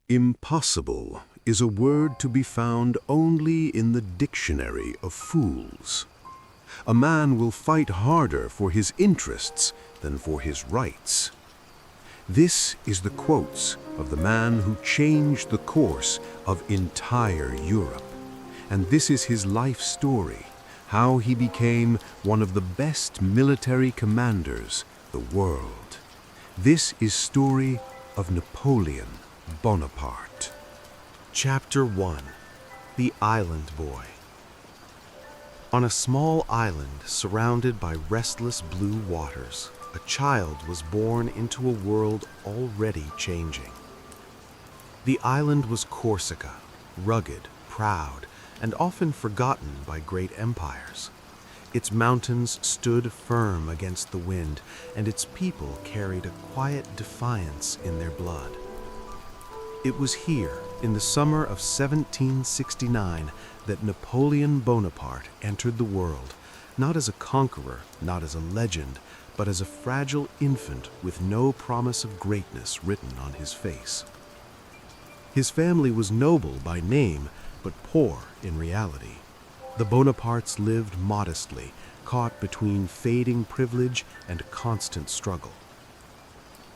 Impossible is a word to be found only in the dictionary of fools. A man will fight harder for his interests than for his rights. This is the quotes of the man who changed the course of entire Europe. And this is his life story, how he became one of the best military commanders the world. This is story of Napoleon Bonaparte. Chapter 1. The Island Boy. On a small island surrounded by restless blue waters, a child was born into a world already changing. The island was Corsica, rugged, proud, and often forgotten by great empires. Its mountains stood firm against the wind, and its people carried a quiet defiance in their blood. It was here, in the summer of 1769, that Napoleon Bonaparte entered the world, not as a conqueror, not as a legend, but as a fragile infant with no promise of greatness written on his face. His family was noble by name, but poor in reality. The Bonapartes lived modestly, caught between fading privilege and constant struggle.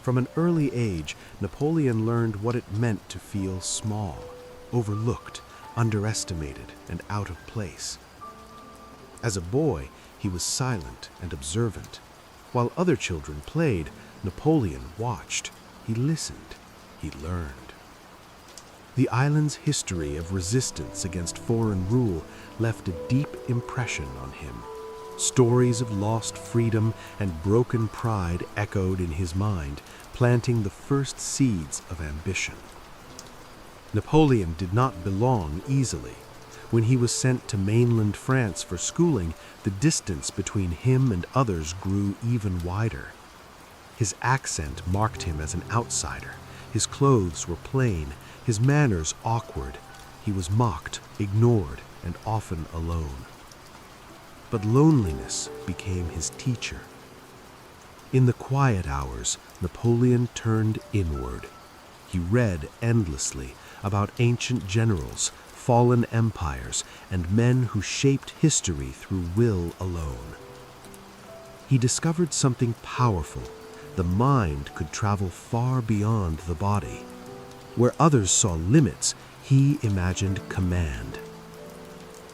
From an early age, Napoleon learned what it meant to feel small, overlooked, underestimated, and out of place. As a boy, he was silent and observant. While other children played, Napoleon watched. He listened. He learned. The island's history of resistance against foreign rule left a deep impression on him. Stories of lost freedom and broken pride echoed in his mind, planting the first seeds of ambition. Napoleon did not belong easily. When he was sent to mainland France for schooling, the distance between him and others grew even wider. His accent marked him as an outsider. His clothes were plain, his manners awkward. He was mocked, ignored, and often alone. But loneliness became his teacher. In the quiet hours, Napoleon turned inward. He read endlessly about ancient generals, fallen empires, and men who shaped history through will alone. He discovered something powerful. The mind could travel far beyond the body. Where others saw limits, he imagined command.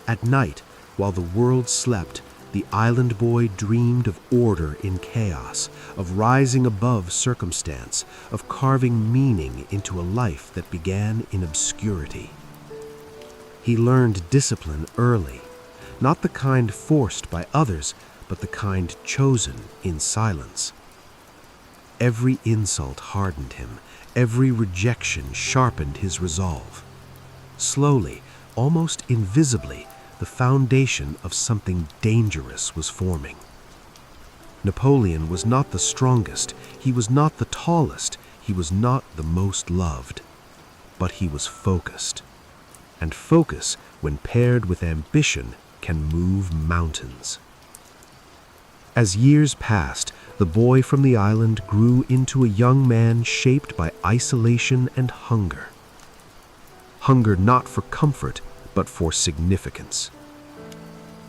At night, while the world slept, the island boy dreamed of order in chaos, of rising above circumstance, of carving meaning into a life that began in obscurity. He learned discipline early, not the kind forced by others, but the kind chosen in silence. Every insult hardened him, every rejection sharpened his resolve. Slowly, almost invisibly, the foundation of something dangerous was forming. Napoleon was not the strongest, he was not the tallest, he was not the most loved, but he was focused. And focus, when paired with ambition, can move mountains. As years passed, the boy from the island grew into a young man shaped by isolation and hunger. Hunger not for comfort, but for significance.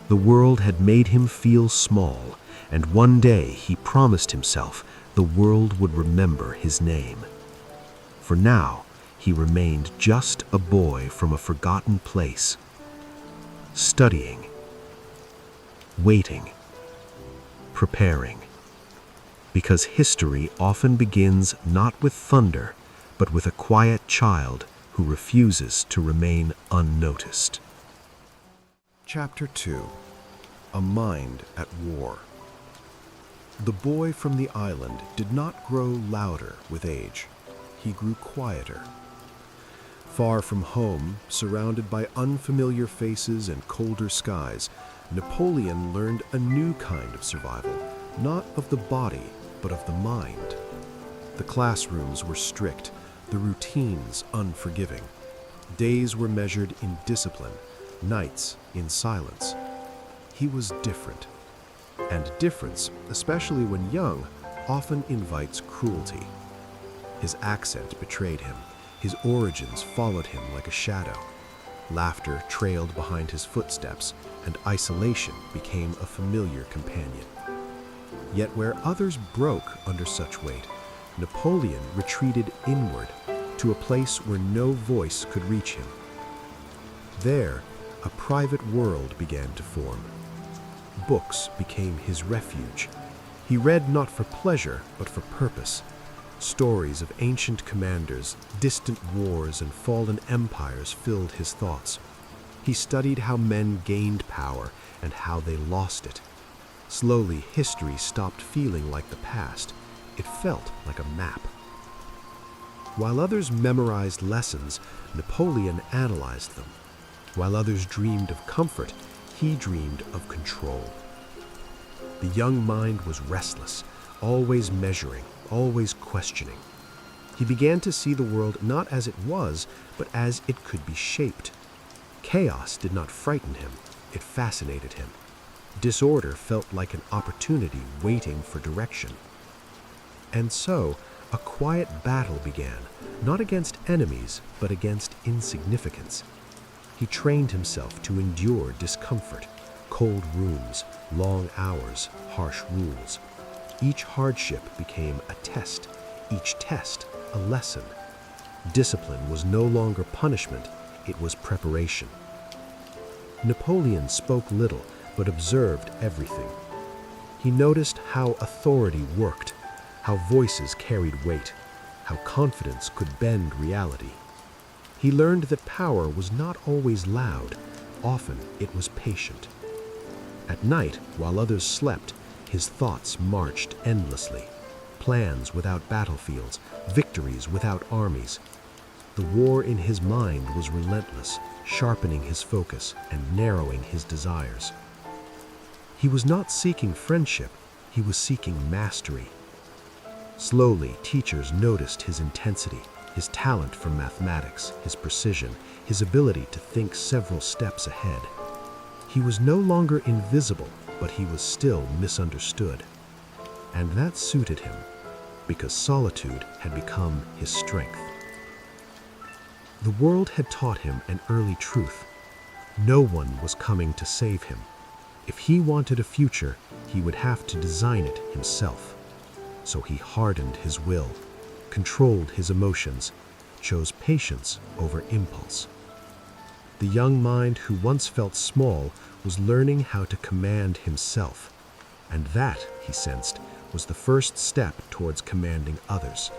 The world had made him feel small, and one day he promised himself the world would remember his name. For now, he remained just a boy from a forgotten place, studying, waiting, preparing, because history often begins not with thunder, but with a quiet child who refuses to remain unnoticed. Chapter 2. A Mind at War. The boy from the island did not grow louder with age. He grew quieter. Far from home, surrounded by unfamiliar faces and colder skies, Napoleon learned a new kind of survival, not of the body, but of the mind. The classrooms were strict, the routines unforgiving. Days were measured in discipline, nights in silence. He was different. And difference, especially when young, often invites cruelty. His accent betrayed him. His origins followed him like a shadow. Laughter trailed behind his footsteps, and isolation became a familiar companion. Yet where others broke under such weight, Napoleon retreated inward to a place where no voice could reach him. There, a private world began to form. Books became his refuge. He read not for pleasure, but for purpose. Stories of ancient commanders, distant wars, and fallen empires filled his thoughts. He studied how men gained power and how they lost it. Slowly, history stopped feeling like the past. It felt like a map. While others memorized lessons, Napoleon analyzed them. While others dreamed of comfort, he dreamed of control. The young mind was restless, always measuring, always questioning. He began to see the world not as it was, but as it could be shaped. Chaos did not frighten him, it fascinated him. Disorder felt like an opportunity waiting for direction. And so, a quiet battle began, not against enemies, but against insignificance. He trained himself to endure discomfort, cold rooms, long hours, harsh rules. Each hardship became a test, each test a lesson. Discipline was no longer punishment, it was preparation. Napoleon spoke little, but observed everything. He noticed how authority worked, how voices carried weight, how confidence could bend reality. He learned that power was not always loud, often it was patient. At night, while others slept, his thoughts marched endlessly. Plans without battlefields, victories without armies. The war in his mind was relentless, sharpening his focus and narrowing his desires. He was not seeking friendship, he was seeking mastery. Slowly, teachers noticed his intensity, his talent for mathematics, his precision, his ability to think several steps ahead. He was no longer invisible, but he was still misunderstood. And that suited him, because solitude had become his strength. The world had taught him an early truth. No one was coming to save him. If he wanted a future, he would have to design it himself. So he hardened his will, controlled his emotions, chose patience over impulse. The young mind who once felt small was learning how to command himself, and that, he sensed, was the first step towards commanding others.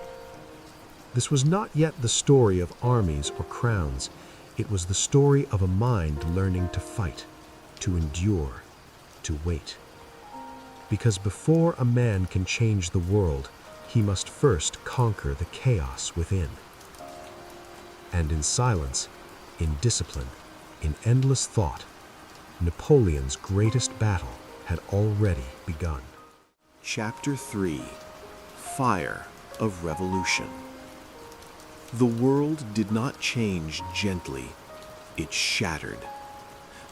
This was not yet the story of armies or crowns. It was the story of a mind learning to fight, to endure, to wait. Because before a man can change the world, he must first conquer the chaos within. And in silence, in discipline, in endless thought, Napoleon's greatest battle had already begun. Chapter 3: Fire of Revolution. The world did not change gently, it shattered.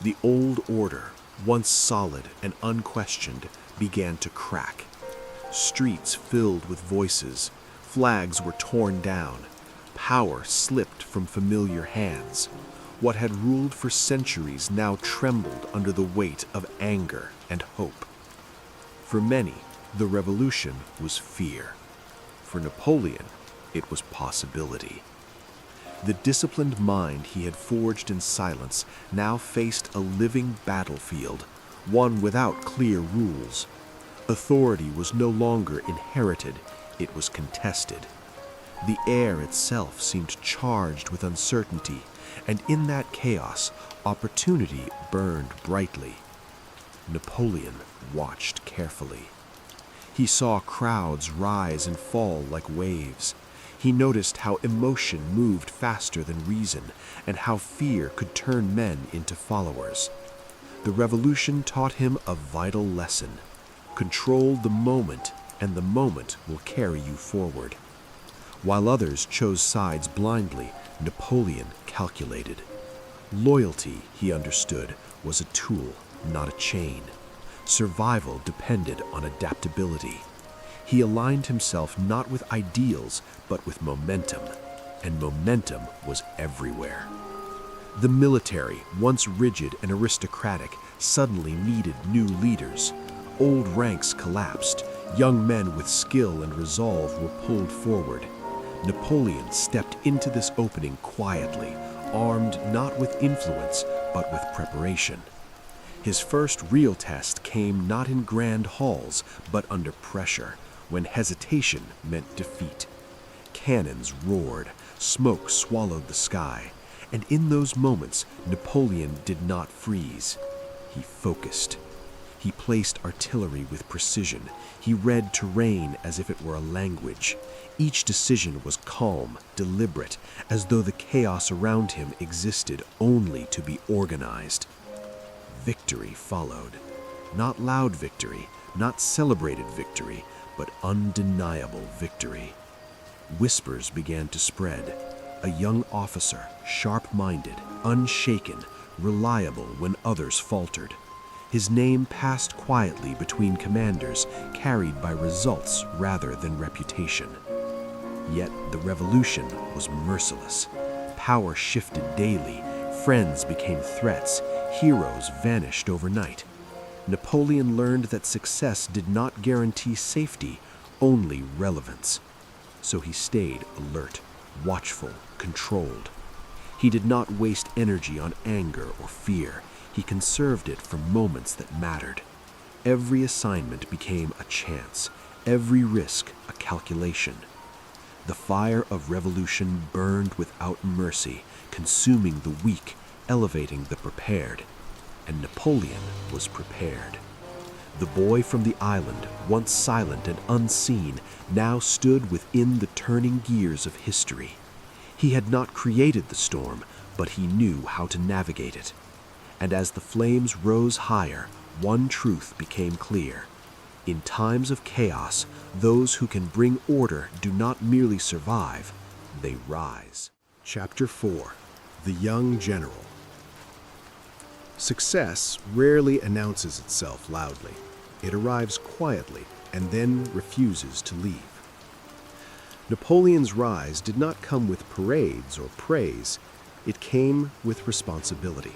The old order, once solid and unquestioned, began to crack. Streets filled with voices, flags were torn down, power slipped from familiar hands. What had ruled for centuries now trembled under the weight of anger and hope. For many, the revolution was fear. For Napoleon, it was possibility. The disciplined mind he had forged in silence now faced a living battlefield, one without clear rules. Authority was no longer inherited, it was contested. The air itself seemed charged with uncertainty, and in that chaos, opportunity burned brightly. Napoleon watched carefully. He saw crowds rise and fall like waves. He noticed how emotion moved faster than reason, and how fear could turn men into followers. The revolution taught him a vital lesson. Control the moment, and the moment will carry you forward. While others chose sides blindly, Napoleon calculated. Loyalty, he understood, was a tool, not a chain. Survival depended on adaptability. He aligned himself not with ideals, but with momentum. and momentum was everywhere. The military, once rigid and aristocratic, suddenly needed new leaders. Old ranks collapsed. Young men with skill and resolve were pulled forward. Napoleon stepped into this opening quietly, armed not with influence, but with preparation. His first real test came not in grand halls, but under pressure, when hesitation meant defeat. Cannons roared, smoke swallowed the sky, and in those moments, Napoleon did not freeze. He focused. He placed artillery with precision. He read terrain as if it were a language. Each decision was calm, deliberate, as though the chaos around him existed only to be organized. Victory followed. Not loud victory, not celebrated victory, but undeniable victory. Whispers began to spread. A young officer, sharp-minded, unshaken, reliable when others faltered. His name passed quietly between commanders, carried by results rather than reputation. Yet the revolution was merciless. Power shifted daily, friends became threats, heroes vanished overnight. Napoleon learned that success did not guarantee safety, only relevance. So he stayed alert, watchful, controlled. He did not waste energy on anger or fear. He conserved it for moments that mattered. Every assignment became a chance, every risk a calculation. The fire of revolution burned without mercy, consuming the weak, elevating the prepared. And Napoleon was prepared. The boy from the island, once silent and unseen, now stood within the turning gears of history. He had not created the storm, but he knew how to navigate it. And as the flames rose higher, one truth became clear. In times of chaos, those who can bring order do not merely survive, they rise. Chapter 4. The Young General. Success rarely announces itself loudly. It arrives quietly and then refuses to leave. Napoleon's rise did not come with parades or praise. It came with responsibility.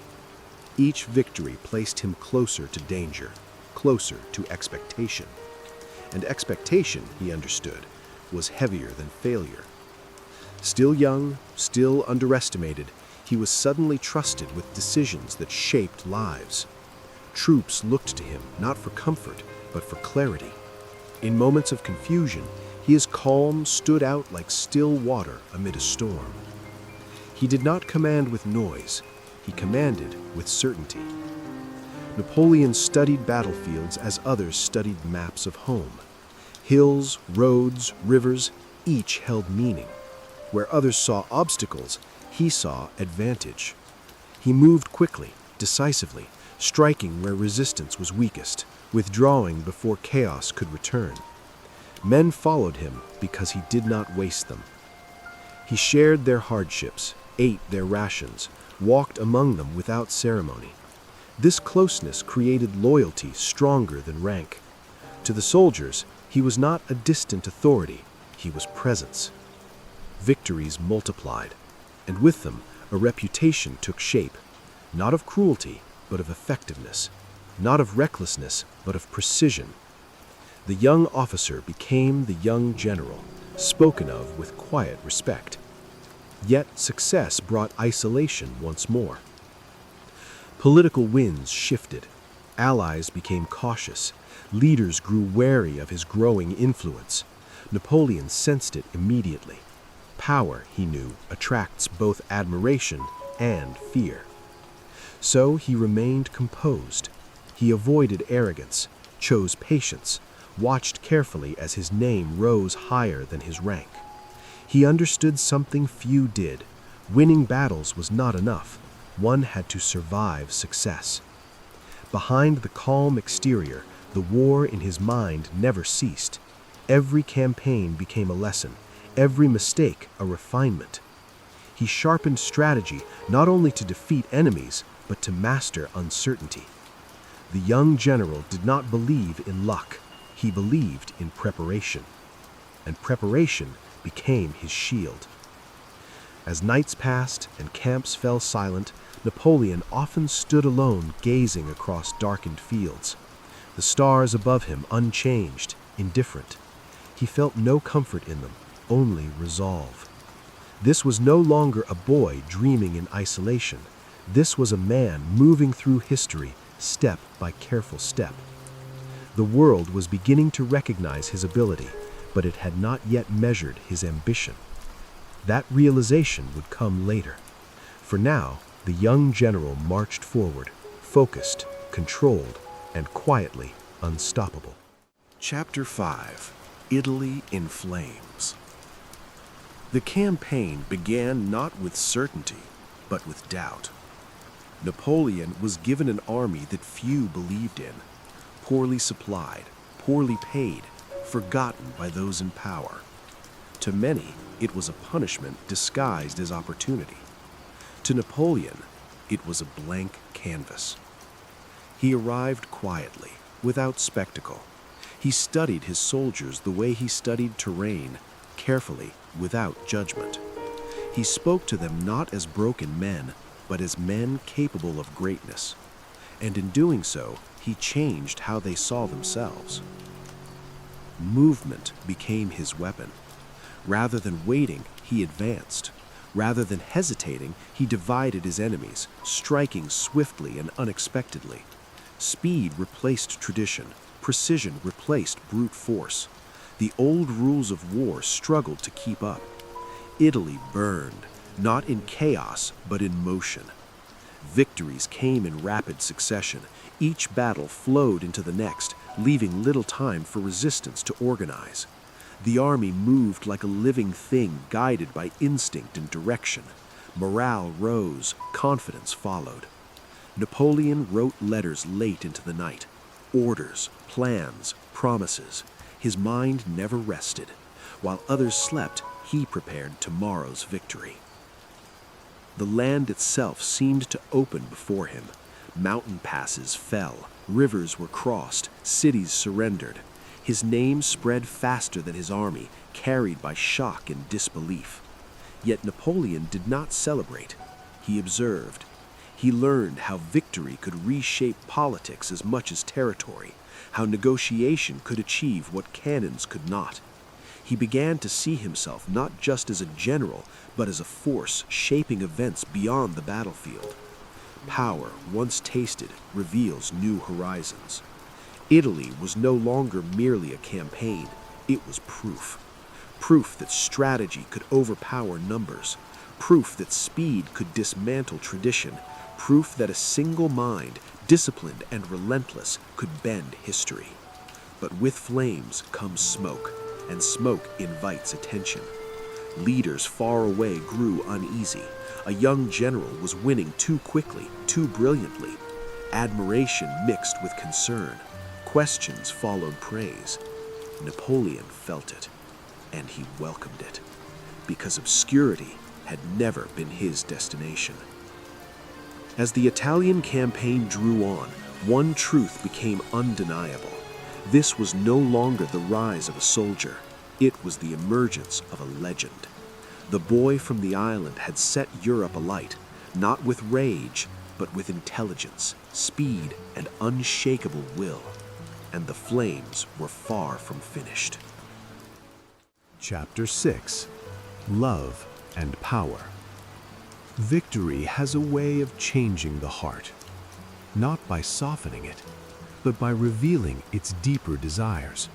Each victory placed him closer to danger, closer to expectation. And expectation, he understood, was heavier than failure. Still young, still underestimated, he was suddenly trusted with decisions that shaped lives. Troops looked to him not for comfort, but for clarity. In moments of confusion, his calm stood out like still water amid a storm. He did not command with noise, he commanded with certainty. Napoleon studied battlefields as others studied maps of home. Hills, roads, rivers, each held meaning. Where others saw obstacles, he saw advantage. He moved quickly, decisively, striking where resistance was weakest, withdrawing before chaos could return. Men followed him because he did not waste them. He shared their hardships, ate their rations, walked among them without ceremony. This closeness created loyalty stronger than rank. To the soldiers, he was not a distant authority, he was presence. Victories multiplied, and with them, a reputation took shape, not of cruelty, but of effectiveness, not of recklessness, but of precision. The young officer became the young general, spoken of with quiet respect. Yet success brought isolation once more. Political winds shifted. Allies became cautious. Leaders grew wary of his growing influence. Napoleon sensed it immediately. Power, he knew, attracts both admiration and fear. So he remained composed. He avoided arrogance, chose patience, watched carefully as his name rose higher than his rank. He understood something few did. Winning battles was not enough. One had to survive success. Behind the calm exterior, the war in his mind never ceased. Every campaign became a lesson, every mistake a refinement. He sharpened strategy not only to defeat enemies, but to master uncertainty. The young general did not believe in luck. He believed in preparation. And preparation became his shield. As nights passed and camps fell silent, Napoleon often stood alone gazing across darkened fields. The stars above him unchanged, indifferent. He felt no comfort in them, only resolve. This was no longer a boy dreaming in isolation. This was a man moving through history, step by careful step. The world was beginning to recognize his ability, but it had not yet measured his ambition. That realization would come later. For now, the young general marched forward, focused, controlled, and quietly unstoppable. Chapter 5: Italy in Flames. The campaign began not with certainty, but with doubt. Napoleon was given an army that few believed in, poorly supplied, poorly paid, forgotten by those in power. To many, it was a punishment disguised as opportunity. To Napoleon, it was a blank canvas. He arrived quietly, without spectacle. He studied his soldiers the way he studied terrain, carefully, without judgment. He spoke to them not as broken men, but as men capable of greatness. And in doing so, he changed how they saw themselves. Movement became his weapon. Rather than waiting, he advanced. Rather than hesitating, he divided his enemies, striking swiftly and unexpectedly. Speed replaced tradition. Precision replaced brute force. The old rules of war struggled to keep up. Italy burned, not in chaos, but in motion. Victories came in rapid succession. Each battle flowed into the next, leaving little time for resistance to organize. The army moved like a living thing, guided by instinct and direction. Morale rose, confidence followed. Napoleon wrote letters late into the night. Orders, plans, promises. His mind never rested. While others slept, he prepared tomorrow's victory. The land itself seemed to open before him. Mountain passes fell, rivers were crossed, cities surrendered. His name spread faster than his army, carried by shock and disbelief. Yet Napoleon did not celebrate. He observed. He learned how victory could reshape politics as much as territory, how negotiation could achieve what cannons could not. He began to see himself not just as a general, but as a force shaping events beyond the battlefield. Power, once tasted, reveals new horizons. Italy was no longer merely a campaign, it was proof. Proof that strategy could overpower numbers. Proof that speed could dismantle tradition. Proof that a single mind, disciplined and relentless, could bend history. But with flames comes smoke, and smoke invites attention. Leaders far away grew uneasy. A young general was winning too quickly, too brilliantly. Admiration mixed with concern. Questions followed praise. Napoleon felt it, and he welcomed it, because obscurity had never been his destination. As the Italian campaign drew on, one truth became undeniable. This was no longer the rise of a soldier. It was the emergence of a legend. The boy from the island had set Europe alight, not with rage, but with intelligence, speed, and unshakable will. And the flames were far from finished. Chapter 6: Love and Power. Victory has a way of changing the heart, not by softening it, but by revealing its deeper desires.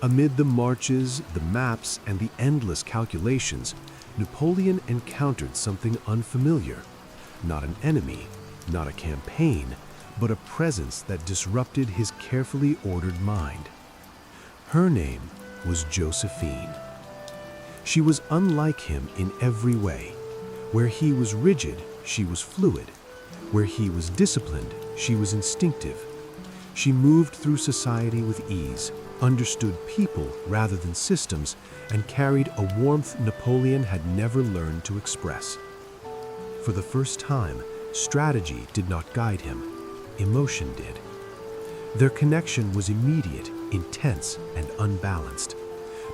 Amid the marches, the maps, and the endless calculations, Napoleon encountered something unfamiliar. Not an enemy, not a campaign, but a presence that disrupted his carefully ordered mind. Her name was Josephine. She was unlike him in every way. Where he was rigid, she was fluid. Where he was disciplined, she was instinctive. She moved through society with ease, understood people rather than systems, and carried a warmth Napoleon had never learned to express. For the first time, strategy did not guide him. Emotion did. Their connection was immediate, intense, and unbalanced.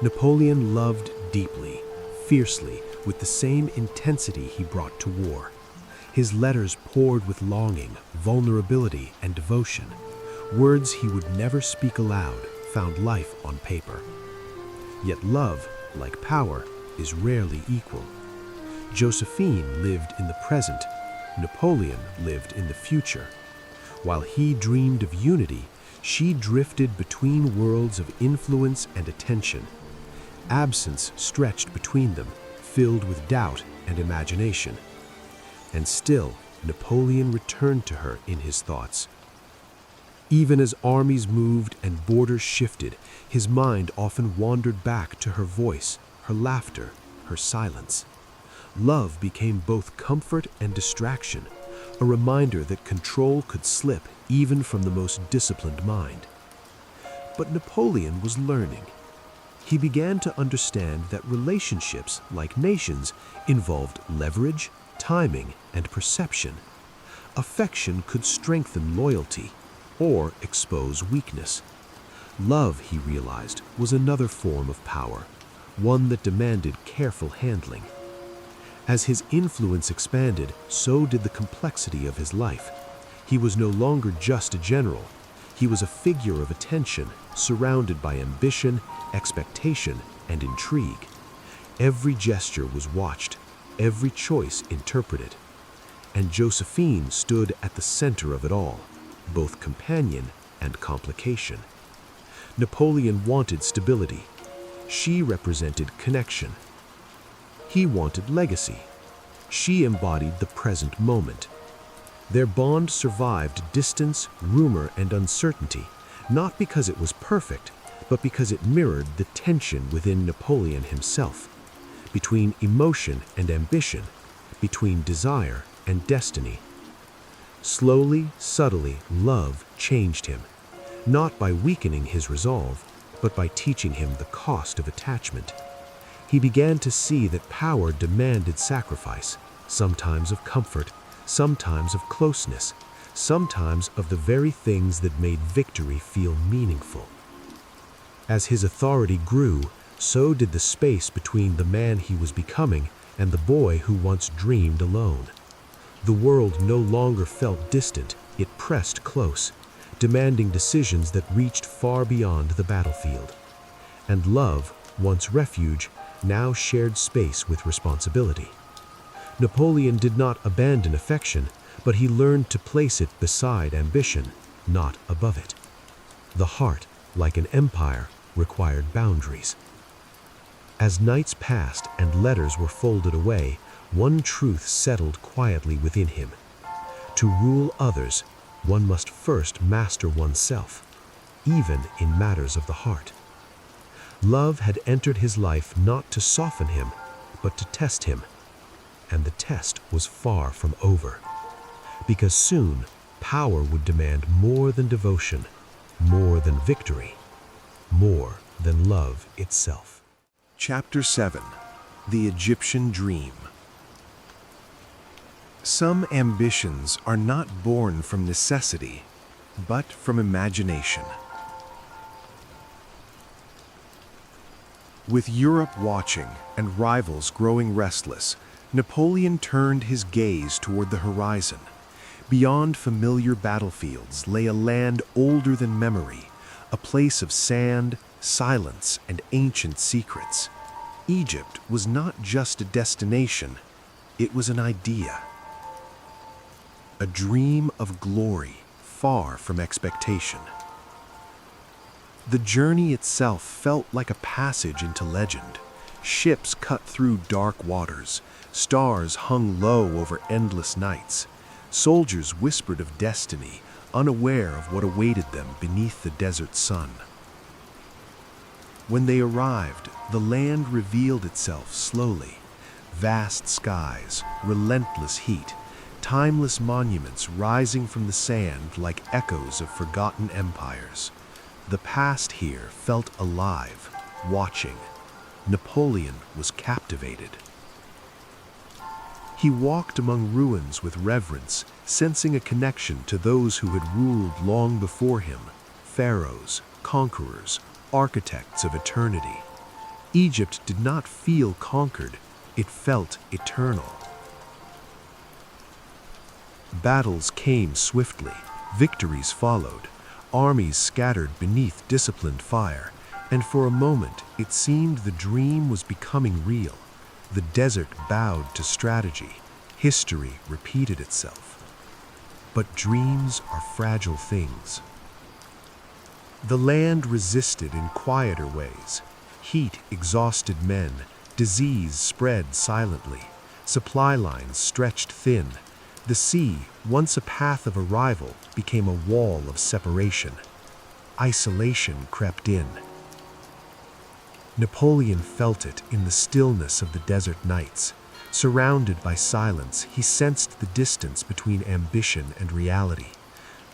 Napoleon loved deeply, fiercely with the same intensity he brought to war. His letters poured with longing, vulnerability, and devotion. Words he would never speak aloud found life on paper. Yet love, like power, is rarely equal. Josephine lived in the present. Napoleon lived in the future. While he dreamed of unity, she drifted between worlds of influence and attention. Absence stretched between them, filled with doubt and imagination. And still, Napoleon returned to her in his thoughts. Even as armies moved and borders shifted, his mind often wandered back to her voice, her laughter, her silence. Love became both comfort and distraction, a reminder that control could slip even from the most disciplined mind. But Napoleon was learning. He began to understand that relationships, like nations, involved leverage, timing, and perception. Affection could strengthen loyalty or expose weakness. Love, he realized, was another form of power, one that demanded careful handling. As his influence expanded, so did the complexity of his life. He was no longer just a general. He was a figure of attention, surrounded by ambition, expectation, and intrigue. Every gesture was watched, every choice interpreted. And Josephine stood at the center of it all, both companion and complication. Napoleon wanted stability. She represented connection. He wanted legacy. She embodied the present moment. Their bond survived distance, rumor, and uncertainty, not because it was perfect, but because it mirrored the tension within Napoleon himself, between emotion and ambition, between desire and destiny. Slowly, subtly, love changed him, not by weakening his resolve, but by teaching him the cost of attachment. He began to see that power demanded sacrifice, sometimes of comfort, sometimes of closeness, sometimes of the very things that made victory feel meaningful. As his authority grew, so did the space between the man he was becoming and the boy who once dreamed alone. The world no longer felt distant, it pressed close, demanding decisions that reached far beyond the battlefield. And love, once refuge, now shared space with responsibility. Napoleon did not abandon affection, but he learned to place it beside ambition, not above it. The heart, like an empire, required boundaries. As nights passed and letters were folded away, one truth settled quietly within him. To rule others, one must first master oneself, even in matters of the heart. Love had entered his life not to soften him, but to test him. And the test was far from over. Because soon, power would demand more than devotion, more than victory, more than love itself. Chapter 7. The Egyptian Dream. Some ambitions are not born from necessity, but from imagination. With Europe watching and rivals growing restless, Napoleon turned his gaze toward the horizon. Beyond familiar battlefields lay a land older than memory, a place of sand, silence, and ancient secrets. Egypt was not just a destination, it was an idea. A dream of glory, far from expectation. The journey itself felt like a passage into legend. Ships cut through dark waters, stars hung low over endless nights. Soldiers whispered of destiny, unaware of what awaited them beneath the desert sun. When they arrived, the land revealed itself slowly. Vast skies, relentless heat, timeless monuments rising from the sand like echoes of forgotten empires. The past here felt alive, watching. Napoleon was captivated. He walked among ruins with reverence, sensing a connection to those who had ruled long before him, pharaohs, conquerors, architects of eternity. Egypt did not feel conquered, it felt eternal. Battles came swiftly, victories followed, armies scattered beneath disciplined fire, and for a moment it seemed the dream was becoming real. The desert bowed to strategy, history repeated itself. But dreams are fragile things. The land resisted in quieter ways. Heat exhausted men, disease spread silently, supply lines stretched thin. The sea, once a path of arrival, became a wall of separation. Isolation crept in. Napoleon felt it in the stillness of the desert nights. Surrounded by silence, he sensed the distance between ambition and reality.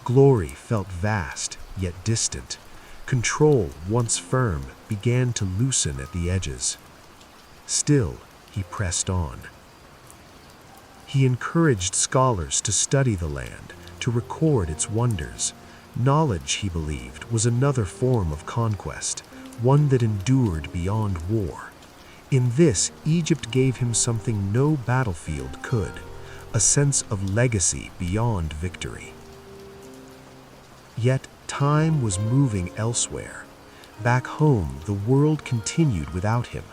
Glory felt vast, yet distant. Control, once firm, began to loosen at the edges. Still, he pressed on. He encouraged scholars to study the land, to record its wonders. Knowledge, he believed, was another form of conquest, one that endured beyond war. In this, Egypt gave him something no battlefield could, a sense of legacy beyond victory. Yet time was moving elsewhere. Back home, the world continued without him.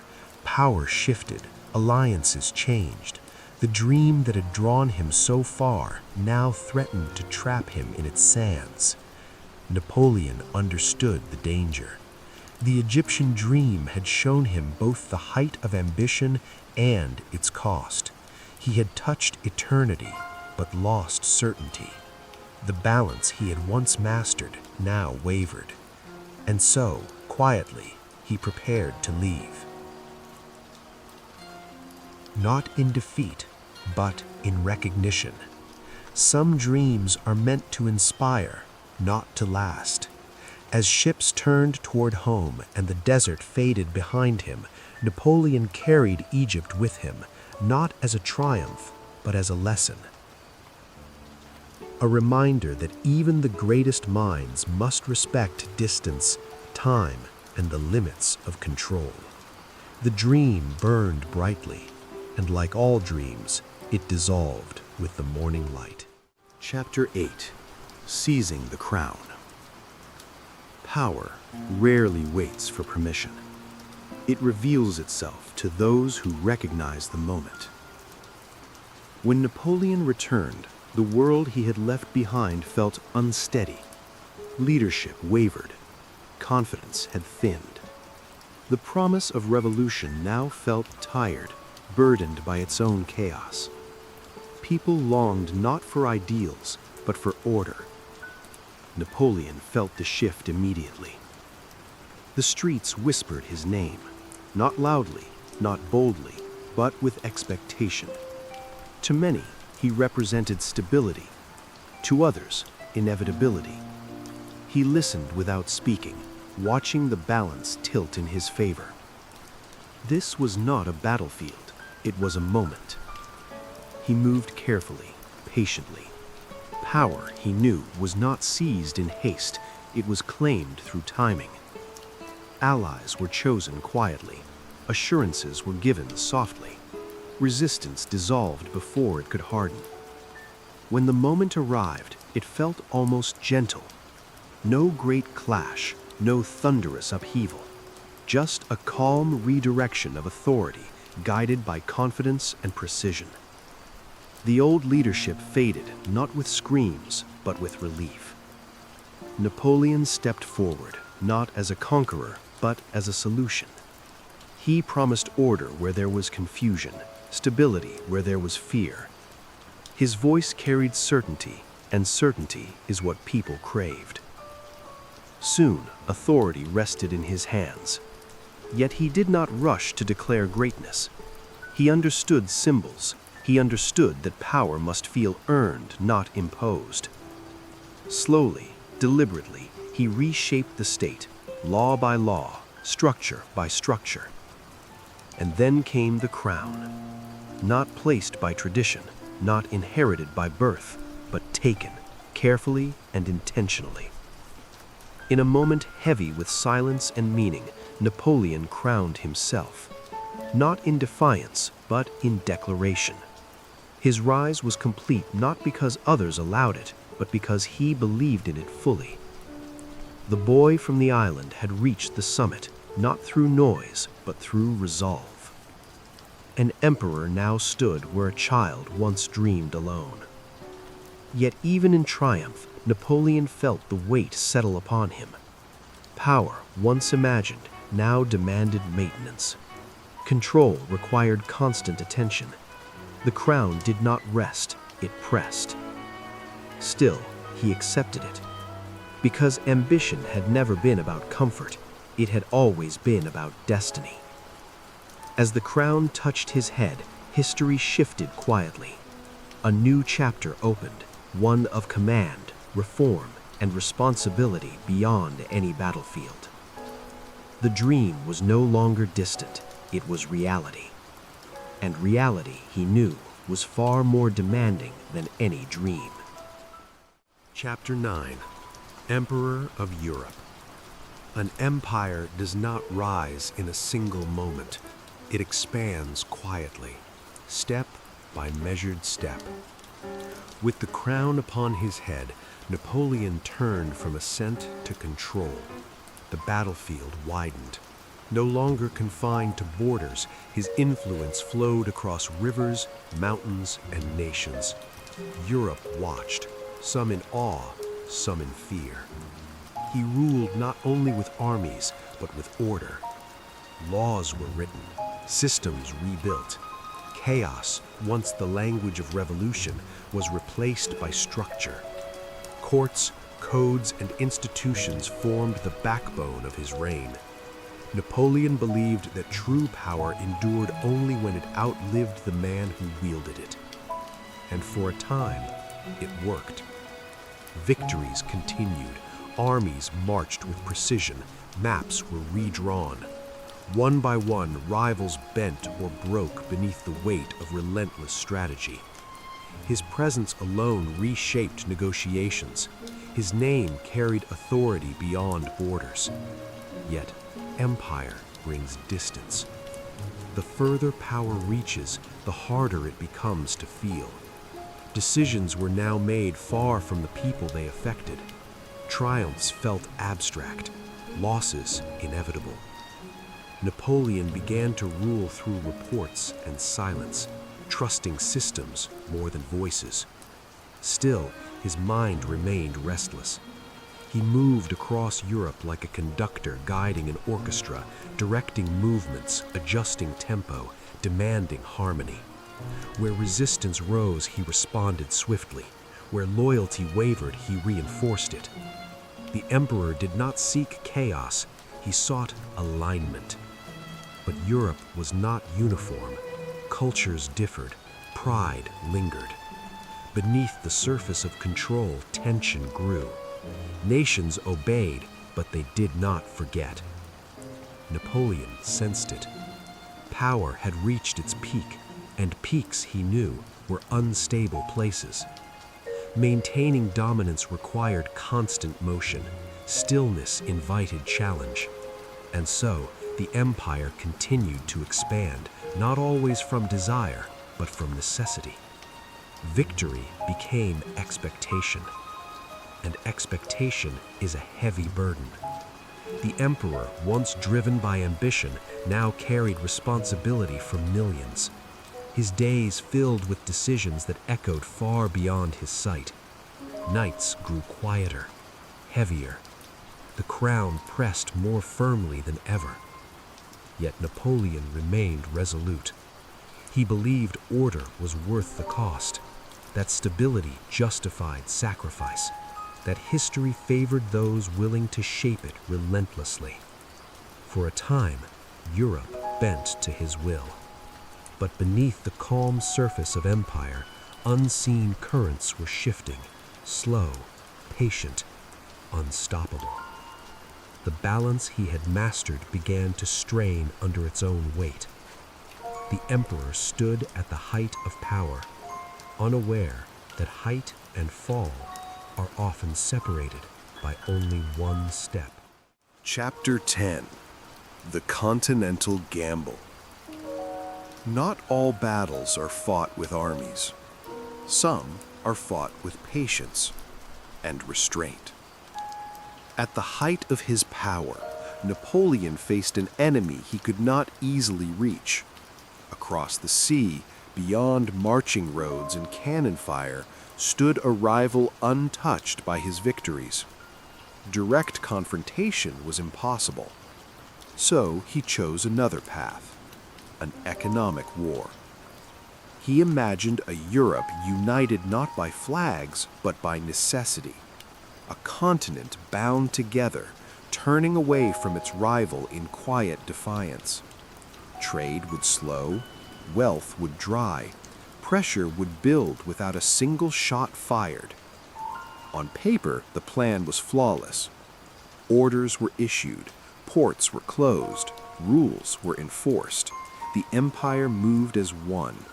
Power shifted, alliances changed. The dream that had drawn him so far now threatened to trap him in its sands. Napoleon understood the danger. The Egyptian dream had shown him both the height of ambition and its cost. He had touched eternity, but lost certainty. The balance he had once mastered now wavered. And so, quietly, he prepared to leave. Not in defeat, but in recognition. Some dreams are meant to inspire, not to last. As ships turned toward home and the desert faded behind him, Napoleon carried Egypt with him, not as a triumph, but as a lesson. A reminder that even the greatest minds must respect distance, time, and the limits of control. The dream burned brightly, and like all dreams, it dissolved with the morning light. Chapter 8. Seizing the Crown. Power rarely waits for permission. It reveals itself to those who recognize the moment. When Napoleon returned, the world he had left behind felt unsteady. Leadership wavered. Confidence had thinned. The promise of revolution now felt tired, burdened by its own chaos. People longed not for ideals, but for order. Napoleon felt the shift immediately. The streets whispered his name, not loudly, not boldly, but with expectation. To many, he represented stability. To others, inevitability. He listened without speaking, watching the balance tilt in his favor. This was not a battlefield, it was a moment. He moved carefully, patiently. Power, he knew, was not seized in haste, it was claimed through timing. Allies were chosen quietly, assurances were given softly. Resistance dissolved before it could harden. When the moment arrived, it felt almost gentle. No great clash, no thunderous upheaval. Just a calm redirection of authority, guided by confidence and precision. The old leadership faded, not with screams, but with relief. Napoleon stepped forward, not as a conqueror, but as a solution. He promised order where there was confusion, stability where there was fear. His voice carried certainty, and certainty is what people craved. Soon, authority rested in his hands. Yet he did not rush to declare greatness. He understood symbols. He understood that power must feel earned, not imposed. Slowly, deliberately, he reshaped the state, law by law, structure by structure. And then came the crown, not placed by tradition, not inherited by birth, but taken, carefully and intentionally. In a moment heavy with silence and meaning, Napoleon crowned himself, not in defiance, but in declaration. His rise was complete not because others allowed it, but because he believed in it fully. The boy from the island had reached the summit, not through noise, but through resolve. An emperor now stood where a child once dreamed alone. Yet even in triumph, Napoleon felt the weight settle upon him. Power, once imagined, now demanded maintenance. Control required constant attention. The crown did not rest, it pressed. Still, he accepted it. Because ambition had never been about comfort, it had always been about destiny. As the crown touched his head, history shifted quietly. A new chapter opened, one of command, reform, and responsibility beyond any battlefield. The dream was no longer distant, it was reality. And reality, he knew, was far more demanding than any dream. Chapter 9. Emperor of Europe. An empire does not rise in a single moment. It expands quietly, step by measured step. With the crown upon his head, Napoleon turned from ascent to control. The battlefield widened. No longer confined to borders, his influence flowed across rivers, mountains, and nations. Europe watched, some in awe, some in fear. He ruled not only with armies, but with order. Laws were written, systems rebuilt. Chaos, once the language of revolution, was replaced by structure. Courts, codes, and institutions formed the backbone of his reign. Napoleon believed that true power endured only when it outlived the man who wielded it. And for a time, it worked. Victories continued, armies marched with precision, maps were redrawn. One by one, rivals bent or broke beneath the weight of relentless strategy. His presence alone reshaped negotiations. His name carried authority beyond borders. Yet, empire brings distance. The further power reaches, the harder it becomes to feel. Decisions were now made far from the people they affected. Triumphs felt abstract, losses inevitable. Napoleon began to rule through reports and silence, trusting systems more than voices. Still, his mind remained restless. He moved across Europe like a conductor guiding an orchestra, directing movements, adjusting tempo, demanding harmony. Where resistance rose, he responded swiftly. Where loyalty wavered, he reinforced it. The emperor did not seek chaos, he sought alignment. But Europe was not uniform. Cultures differed, pride lingered. Beneath the surface of control, tension grew. Nations obeyed, but they did not forget. Napoleon sensed it. Power had reached its peak, and peaks, he knew, were unstable places. Maintaining dominance required constant motion. Stillness invited challenge. And so, the empire continued to expand, not always from desire, but from necessity. Victory became expectation. And expectation is a heavy burden. The emperor, once driven by ambition, now carried responsibility for millions. His days filled with decisions that echoed far beyond his sight. Nights grew quieter, heavier. The crown pressed more firmly than ever. Yet Napoleon remained resolute. He believed order was worth the cost, that stability justified sacrifice, that history favored those willing to shape it relentlessly. For a time, Europe bent to his will. But beneath the calm surface of empire, unseen currents were shifting, slow, patient, unstoppable. The balance he had mastered began to strain under its own weight. The emperor stood at the height of power, unaware that height and fall are often separated by only one step. Chapter 10. The Continental Gamble. Not all battles are fought with armies. Some are fought with patience and restraint. At the height of his power, Napoleon faced an enemy he could not easily reach. Across the sea, beyond marching roads and cannon fire, stood a rival untouched by his victories. Direct confrontation was impossible. So he chose another path, an economic war. He imagined a Europe united not by flags, but by necessity. A continent bound together, turning away from its rival in quiet defiance. Trade would slow, wealth would dry, pressure would build without a single shot fired. On paper, the plan was flawless. Orders were issued, ports were closed, rules were enforced. The empire moved as one,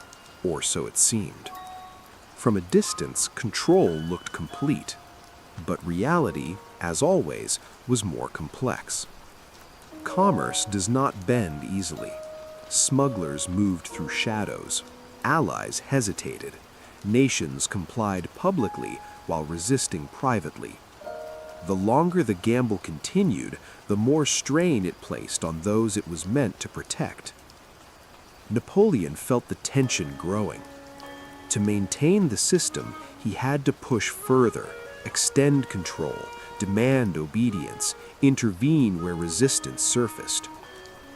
or so it seemed. From a distance, control looked complete, but reality, as always, was more complex. Commerce does not bend easily. Smugglers moved through shadows. Allies hesitated. Nations complied publicly while resisting privately. The longer the gamble continued, the more strain it placed on those it was meant to protect. Napoleon felt the tension growing. To maintain the system, he had to push further, extend control, demand obedience, intervene where resistance surfaced.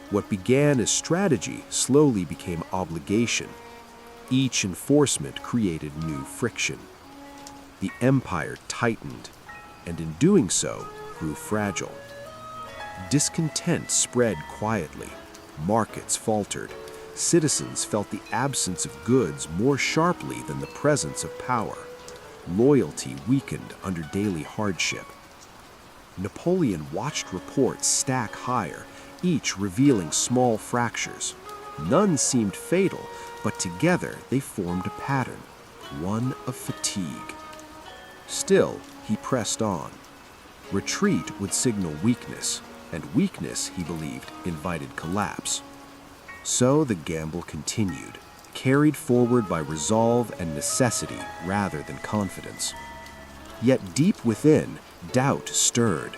What began as strategy slowly became obligation. Each enforcement created new friction. The empire tightened, and in doing so, grew fragile. Discontent spread quietly. Markets faltered. Citizens felt the absence of goods more sharply than the presence of power. Loyalty weakened under daily hardship. Napoleon watched reports stack higher, each revealing small fractures. None seemed fatal, but together they formed a pattern, one of fatigue. Still, he pressed on. Retreat would signal weakness, and weakness, he believed, invited collapse. So the gamble continued, carried forward by resolve and necessity rather than confidence. Yet deep within, doubt stirred.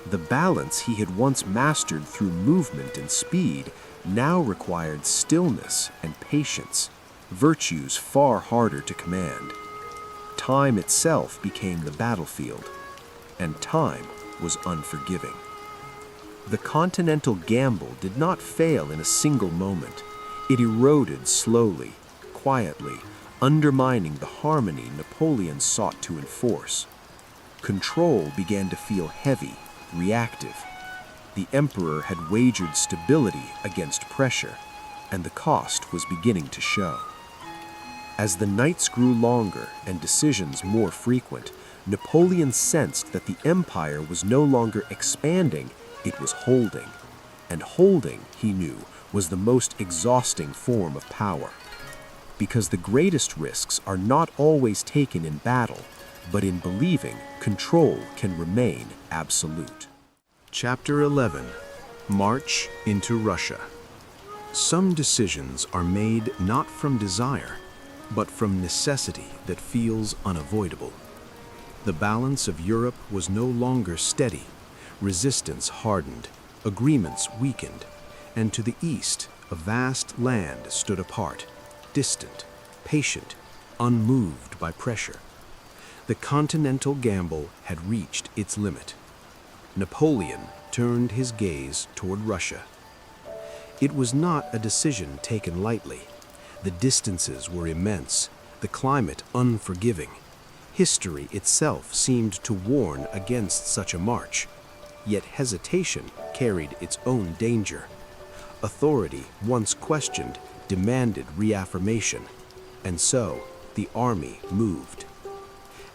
The balance he had once mastered through movement and speed now required stillness and patience, virtues far harder to command. Time itself became the battlefield, and time was unforgiving. The Continental Gamble did not fail in a single moment. It eroded slowly, quietly, undermining the harmony Napoleon sought to enforce. Control began to feel heavy, reactive. The emperor had wagered stability against pressure, and the cost was beginning to show. As the nights grew longer and decisions more frequent, Napoleon sensed that the empire was no longer expanding, it was holding. And holding, he knew, was the most exhausting form of power. Because the greatest risks are not always taken in battle, but in believing control can remain absolute. Chapter 11. March into Russia. Some decisions are made not from desire, but from necessity that feels unavoidable. The balance of Europe was no longer steady. Resistance hardened, agreements weakened, and to the east, a vast land stood apart, distant, patient, unmoved by pressure. The Continental Gamble had reached its limit. Napoleon turned his gaze toward Russia. It was not a decision taken lightly. The distances were immense, the climate unforgiving. History itself seemed to warn against such a march. Yet hesitation carried its own danger. Authority, once questioned, demanded reaffirmation, and so the army moved.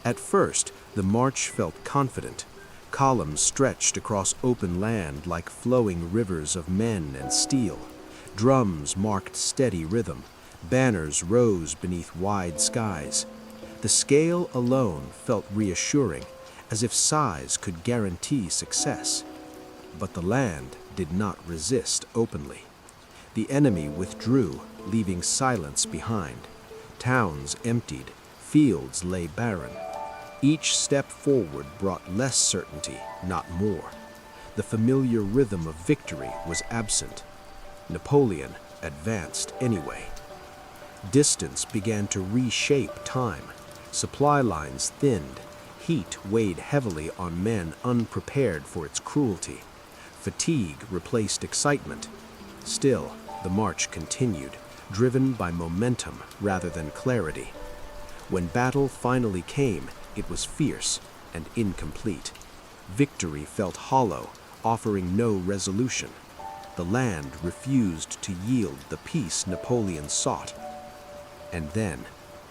At first, the march felt confident. Columns stretched across open land like flowing rivers of men and steel. Drums marked steady rhythm. Banners rose beneath wide skies. The scale alone felt reassuring, as if size could guarantee success. But the land did not resist openly. The enemy withdrew, leaving silence behind. Towns emptied, fields lay barren. Each step forward brought less certainty, not more. The familiar rhythm of victory was absent. Napoleon advanced anyway. Distance began to reshape time. Supply lines thinned. Heat weighed heavily on men unprepared for its cruelty. Fatigue replaced excitement. Still, the march continued, driven by momentum rather than clarity. When battle finally came, it was fierce and incomplete. Victory felt hollow, offering no resolution. The land refused to yield the peace Napoleon sought. And then,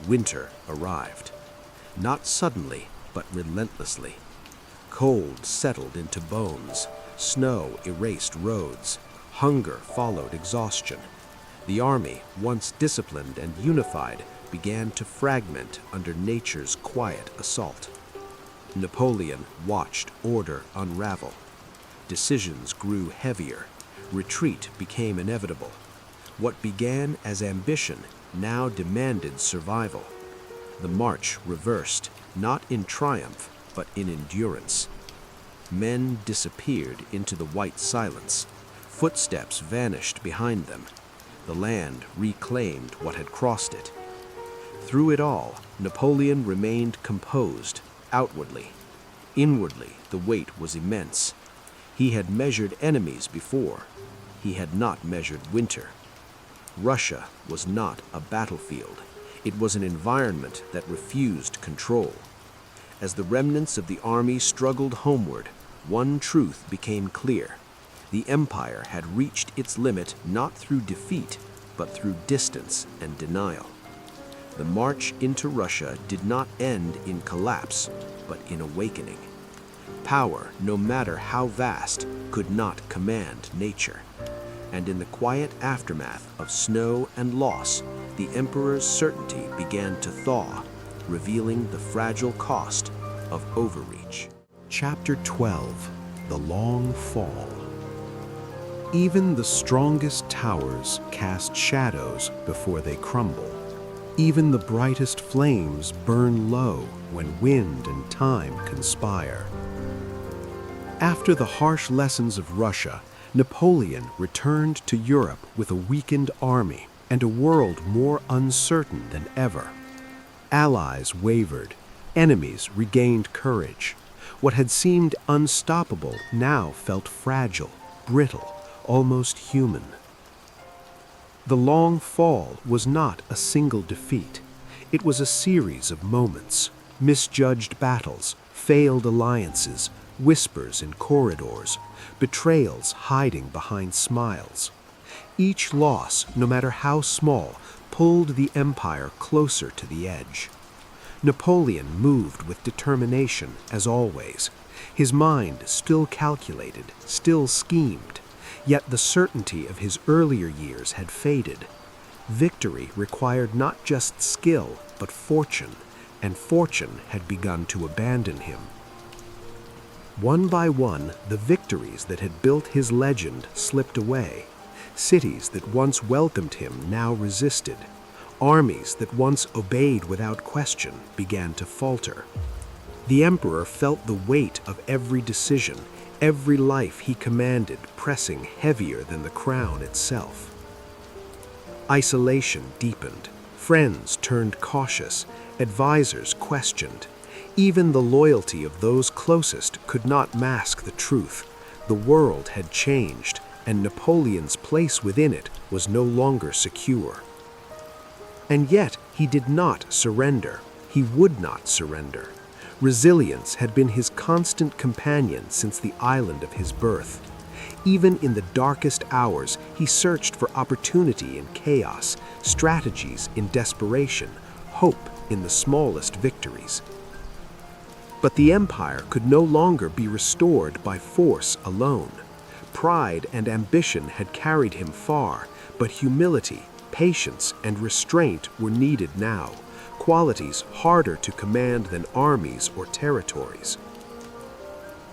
winter arrived. Not suddenly, but relentlessly. Cold settled into bones. Snow erased roads. Hunger followed exhaustion. The army, once disciplined and unified, began to fragment under nature's quiet assault. Napoleon watched order unravel. Decisions grew heavier. Retreat became inevitable. What began as ambition now demanded survival. The march reversed, not in triumph, but in endurance. Men disappeared into the white silence. Footsteps vanished behind them. The land reclaimed what had crossed it. Through it all, Napoleon remained composed, outwardly. Inwardly, the weight was immense. He had measured enemies before. He had not measured winter. Russia was not a battlefield. It was an environment that refused control. As the remnants of the army struggled homeward, one truth became clear. The empire had reached its limit not through defeat, but through distance and denial. The march into Russia did not end in collapse, but in awakening. Power, no matter how vast, could not command nature. And in the quiet aftermath of snow and loss, the emperor's certainty began to thaw, revealing the fragile cost of overreach. Chapter 12: The Long Fall. Even the strongest towers cast shadows before they crumble. Even the brightest flames burn low when wind and time conspire. After the harsh lessons of Russia, Napoleon returned to Europe with a weakened army and a world more uncertain than ever. Allies wavered, enemies regained courage. What had seemed unstoppable now felt fragile, brittle, almost human. The long fall was not a single defeat. It was a series of moments, misjudged battles, failed alliances, whispers in corridors, betrayals hiding behind smiles. Each loss, no matter how small, pulled the empire closer to the edge. Napoleon moved with determination, as always. His mind still calculated, still schemed. Yet the certainty of his earlier years had faded. Victory required not just skill, but fortune, and fortune had begun to abandon him. One by one, the victories that had built his legend slipped away. Cities that once welcomed him now resisted. Armies that once obeyed without question began to falter. The emperor felt the weight of every decision, every life he commanded pressing heavier than the crown itself. Isolation deepened. Friends turned cautious. Advisors questioned. Even the loyalty of those closest could not mask the truth. The world had changed, and Napoleon's place within it was no longer secure. And yet he did not surrender. He would not surrender. Resilience had been his constant companion since the island of his birth. Even in the darkest hours, he searched for opportunity in chaos, strategies in desperation, hope in the smallest victories. But the empire could no longer be restored by force alone. Pride and ambition had carried him far, but humility, patience, and restraint were needed now, qualities harder to command than armies or territories.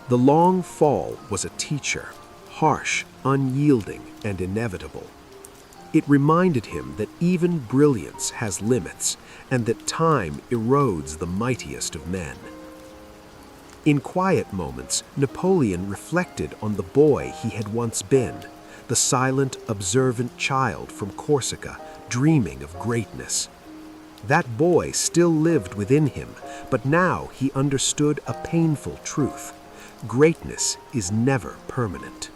The long fall was a teacher, harsh, unyielding, and inevitable. It reminded him that even brilliance has limits, and that time erodes the mightiest of men. In quiet moments, Napoleon reflected on the boy he had once been, the silent, observant child from Corsica, dreaming of greatness. That boy still lived within him, but now he understood a painful truth. Greatness is never permanent.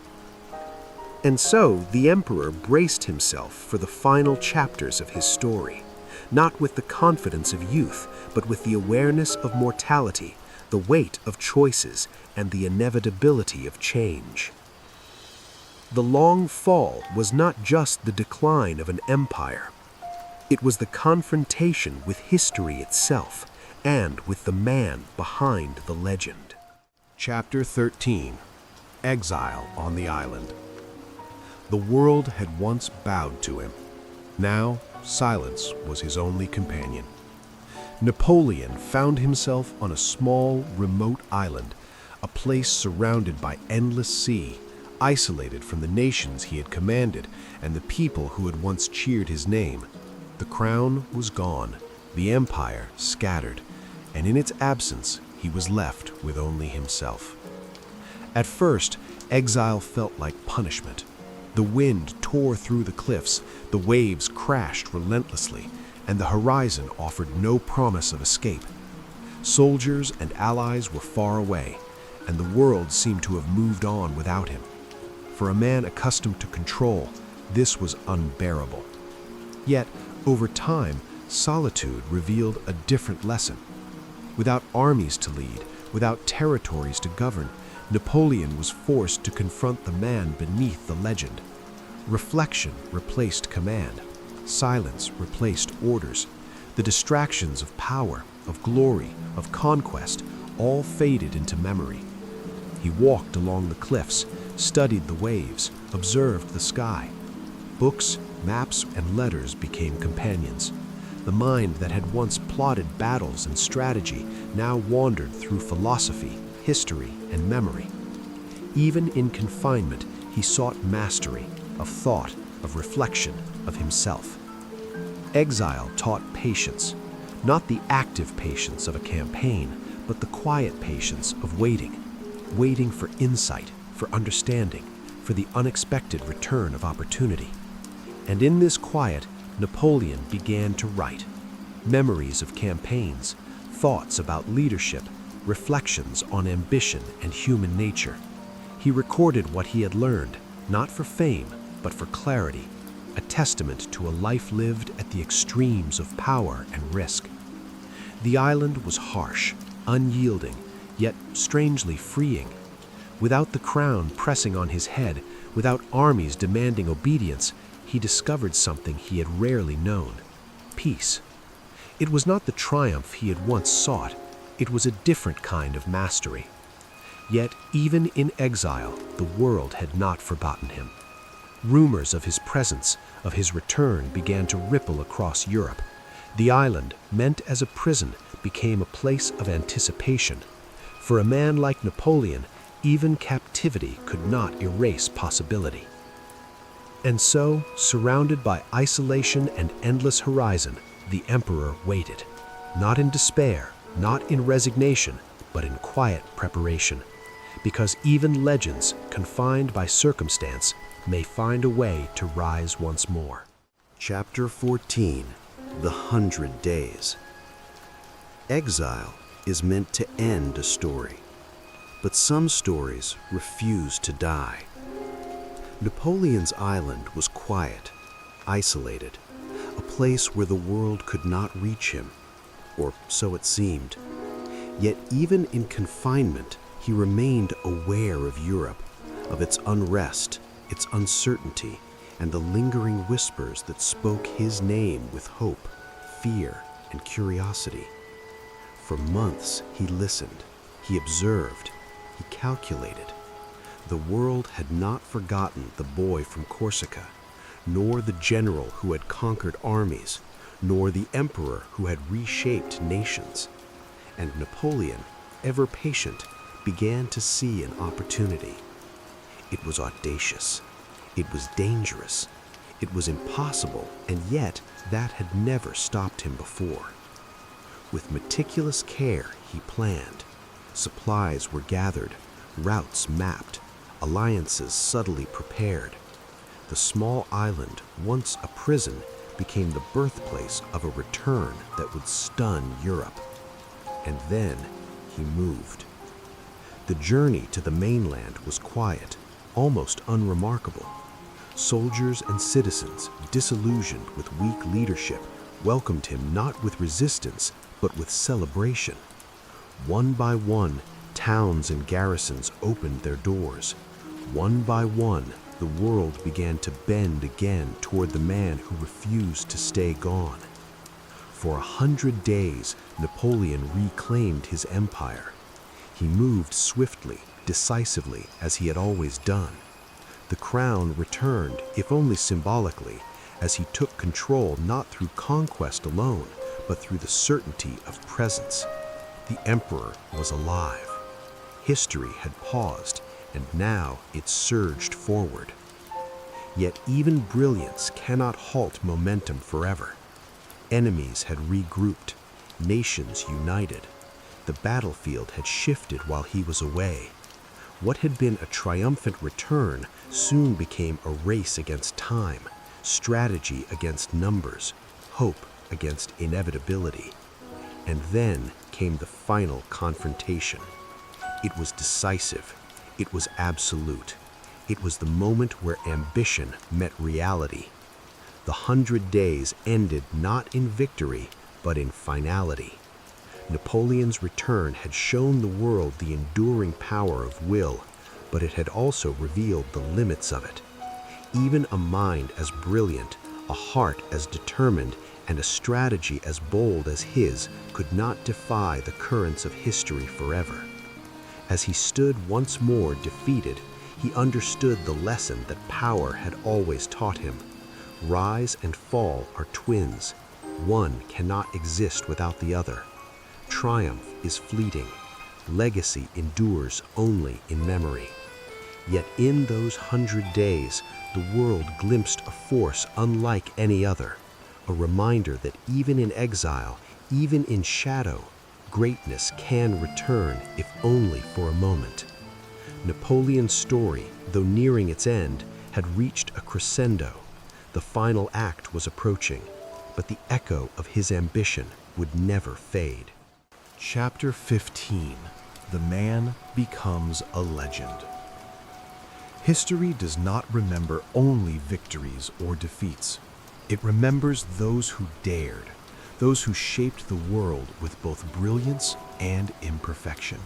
And so the emperor braced himself for the final chapters of his story, not with the confidence of youth, but with the awareness of mortality, the weight of choices, and the inevitability of change. The long fall was not just the decline of an empire. It was the confrontation with history itself and with the man behind the legend. Chapter 13. Exile on the Island. The world had once bowed to him. Now, silence was his only companion. Napoleon found himself on a small, remote island, a place surrounded by endless sea, isolated from the nations he had commanded and the people who had once cheered his name. The crown was gone, the empire scattered, and in its absence he was left with only himself. At first, exile felt like punishment. The wind tore through the cliffs, the waves crashed relentlessly, and the horizon offered no promise of escape. Soldiers and allies were far away, and the world seemed to have moved on without him. For a man accustomed to control, this was unbearable. Yet, over time, solitude revealed a different lesson. Without armies to lead, without territories to govern, Napoleon was forced to confront the man beneath the legend. Reflection replaced command. Silence replaced orders. The distractions of power, of glory, of conquest, all faded into memory. He walked along the cliffs, studied the waves, observed the sky. Books, maps, and letters became companions. The mind that had once plotted battles and strategy now wandered through philosophy, history, and memory. Even in confinement, he sought mastery of thought, of reflection, of himself. Exile taught patience, not the active patience of a campaign, but the quiet patience of waiting for insight, for understanding, for the unexpected return of opportunity. And in this quiet, Napoleon began to write memories of campaigns, thoughts about leadership, reflections on ambition and human nature. He recorded what he had learned, not for fame, but for clarity, a testament to a life lived at the extremes of power and risk. The island was harsh, unyielding, yet strangely freeing. Without the crown pressing on his head, without armies demanding obedience, he discovered something he had rarely known: peace. It was not the triumph he had once sought. It was a different kind of mastery. Yet, even in exile, the world had not forgotten him. Rumors of his presence, of his return, began to ripple across Europe. The island, meant as a prison, became a place of anticipation. For a man like Napoleon, even captivity could not erase possibility. And so, surrounded by isolation and endless horizon, the emperor waited, not in despair, not in resignation, but in quiet preparation. Because even legends, confined by circumstance, may find a way to rise once more. Chapter 14. The 100 Days. Exile is meant to end a story, but some stories refuse to die. Napoleon's island was quiet, isolated, a place where the world could not reach him, or so it seemed. Yet even in confinement, he remained aware of Europe, of its unrest, its uncertainty, and the lingering whispers that spoke his name with hope, fear, and curiosity. For months he listened, he observed, he calculated. The world had not forgotten the boy from Corsica, nor the general who had conquered armies, nor the emperor who had reshaped nations. And Napoleon, ever patient, began to see an opportunity. It was audacious. It was dangerous. It was impossible, and yet that had never stopped him before. With meticulous care, he planned. Supplies were gathered, routes mapped, alliances subtly prepared. The small island, once a prison, became the birthplace of a return that would stun Europe. And then he moved. The journey to the mainland was quiet, almost unremarkable. Soldiers and citizens, disillusioned with weak leadership, welcomed him not with resistance, but with celebration. One by one, towns and garrisons opened their doors. One by one, the world began to bend again toward the man who refused to stay gone. For 100 days, Napoleon reclaimed his empire. He moved swiftly, decisively, as he had always done. The crown returned, if only symbolically, as he took control not through conquest alone, but through the certainty of presence. The emperor was alive. History had paused, and now it surged forward. Yet even brilliance cannot halt momentum forever. Enemies had regrouped, nations united. The battlefield had shifted while he was away. What had been a triumphant return soon became a race against time, strategy against numbers, hope against inevitability. And then came the final confrontation. It was decisive. It was absolute. It was the moment where ambition met reality. The 100 days ended not in victory, but in finality. Napoleon's return had shown the world the enduring power of will, but it had also revealed the limits of it. Even a mind as brilliant, a heart as determined, and a strategy as bold as his could not defy the currents of history forever. As he stood once more defeated, he understood the lesson that power had always taught him. Rise and fall are twins. One cannot exist without the other. Triumph is fleeting. Legacy endures only in memory. Yet in those 100 days, the world glimpsed a force unlike any other, a reminder that even in exile, even in shadow, greatness can return if only for a moment. Napoleon's story, though nearing its end, had reached a crescendo. The final act was approaching, but the echo of his ambition would never fade. Chapter 15. The Man Becomes a Legend. History does not remember only victories or defeats. It remembers those who dared, those who shaped the world with both brilliance and imperfection.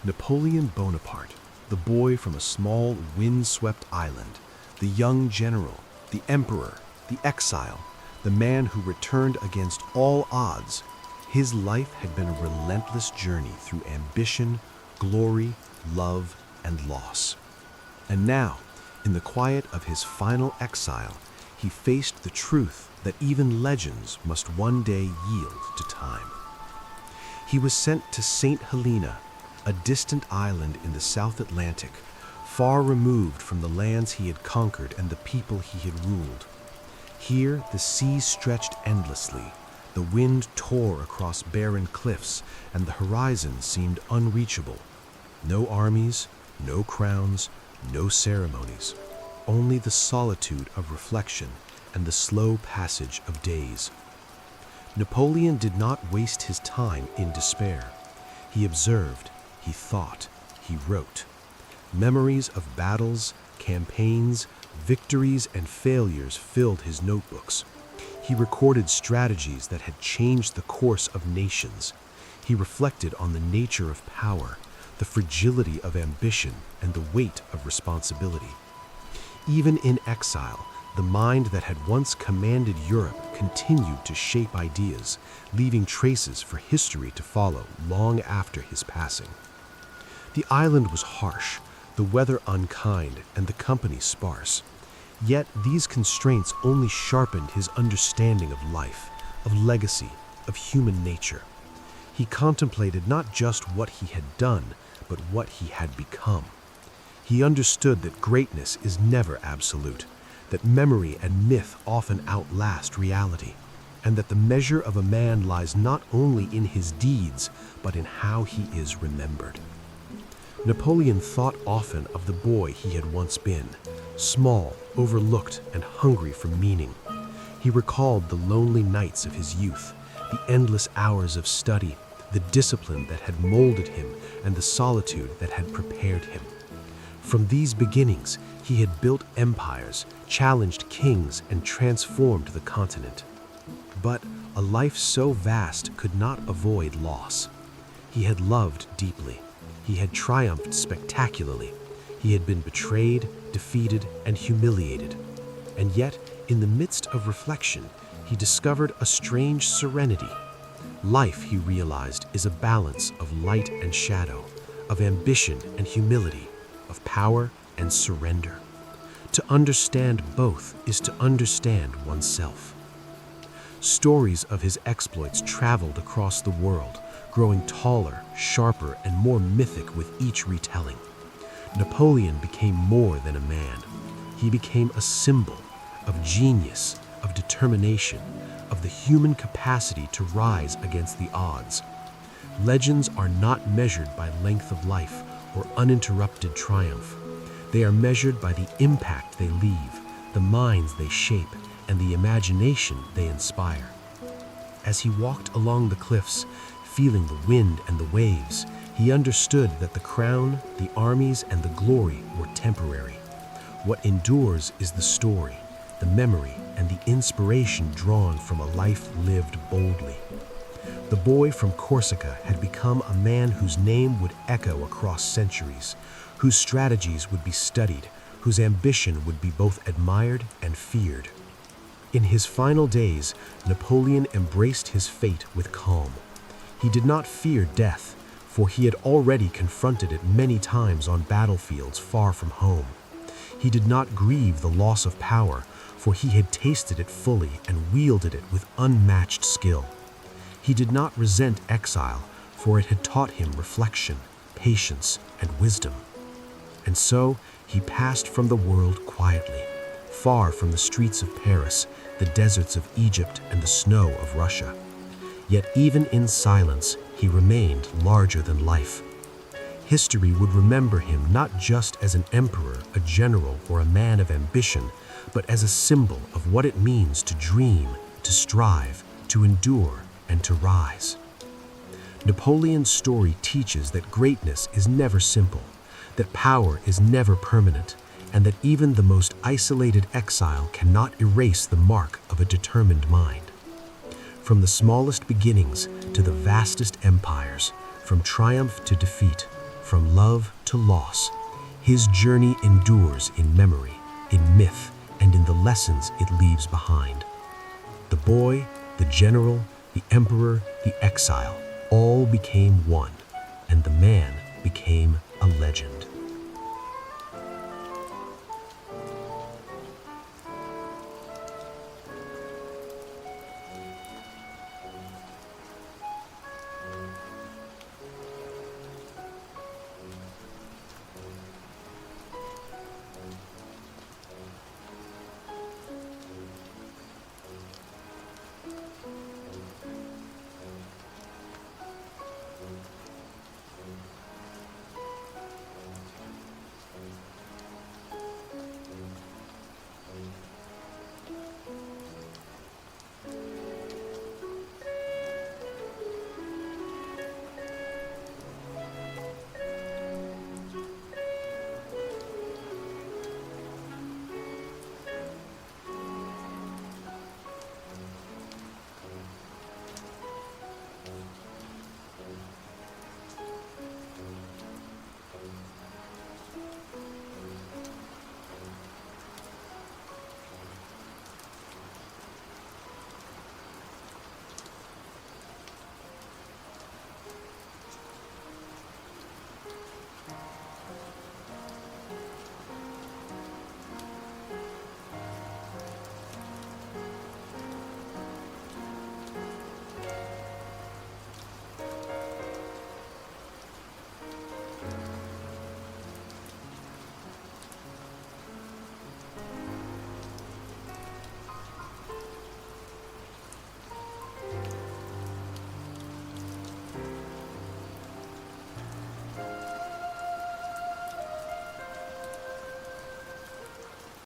Napoleon Bonaparte, the boy from a small wind-swept island, the young general, the emperor, the exile, the man who returned against all odds. His life had been a relentless journey through ambition, glory, love, and loss. And now, in the quiet of his final exile, he faced the truth that even legends must one day yield to time. He was sent to St. Helena, a distant island in the South Atlantic, far removed from the lands he had conquered and the people he had ruled. Here, the sea stretched endlessly, the wind tore across barren cliffs, and the horizon seemed unreachable. No armies, no crowns, no ceremonies, only the solitude of reflection and the slow passage of days. Napoleon did not waste his time in despair. He observed, he thought, he wrote. Memories of battles, campaigns, victories, and failures filled his notebooks. He recorded strategies that had changed the course of nations. He reflected on the nature of power, the fragility of ambition, and the weight of responsibility. Even in exile, the mind that had once commanded Europe continued to shape ideas, leaving traces for history to follow long after his passing. The island was harsh, the weather unkind, and the company sparse. Yet these constraints only sharpened his understanding of life, of legacy, of human nature. He contemplated not just what he had done, but what he had become. He understood that greatness is never absolute, that memory and myth often outlast reality, and that the measure of a man lies not only in his deeds, but in how he is remembered. Napoleon thought often of the boy he had once been, small, overlooked, and hungry for meaning. He recalled the lonely nights of his youth, the endless hours of study, the discipline that had molded him, and the solitude that had prepared him. From these beginnings, he had built empires, challenged kings, and transformed the continent. But a life so vast could not avoid loss. He had loved deeply. He had triumphed spectacularly. He had been betrayed, defeated, and humiliated. And yet, in the midst of reflection, he discovered a strange serenity. Life, he realized, is a balance of light and shadow, of ambition and humility, of power and surrender. To understand both is to understand oneself. Stories of his exploits traveled across the world, growing taller, sharper, and more mythic with each retelling. Napoleon became more than a man. He became a symbol of genius, of determination, of the human capacity to rise against the odds. Legends are not measured by length of life or uninterrupted triumph. They are measured by the impact they leave, the minds they shape, and the imagination they inspire. As he walked along the cliffs, feeling the wind and the waves, he understood that the crown, the armies, and the glory were temporary. What endures is the story, the memory, and the inspiration drawn from a life lived boldly. The boy from Corsica had become a man whose name would echo across centuries, whose strategies would be studied, whose ambition would be both admired and feared. In his final days, Napoleon embraced his fate with calm. He did not fear death, for he had already confronted it many times on battlefields far from home. He did not grieve the loss of power, for he had tasted it fully and wielded it with unmatched skill. He did not resent exile, for it had taught him reflection, patience, and wisdom. And so he passed from the world quietly, far from the streets of Paris, the deserts of Egypt, and the snow of Russia. Yet even in silence, he remained larger than life. History would remember him not just as an emperor, a general, or a man of ambition, but as a symbol of what it means to dream, to strive, to endure, and to rise. Napoleon's story teaches that greatness is never simple, that power is never permanent, and that even the most isolated exile cannot erase the mark of a determined mind. From the smallest beginnings to the vastest empires, from triumph to defeat, from love to loss, his journey endures in memory, in myth, and in the lessons it leaves behind. The boy, the general, the emperor, the exile, all became one, and the man became a legend.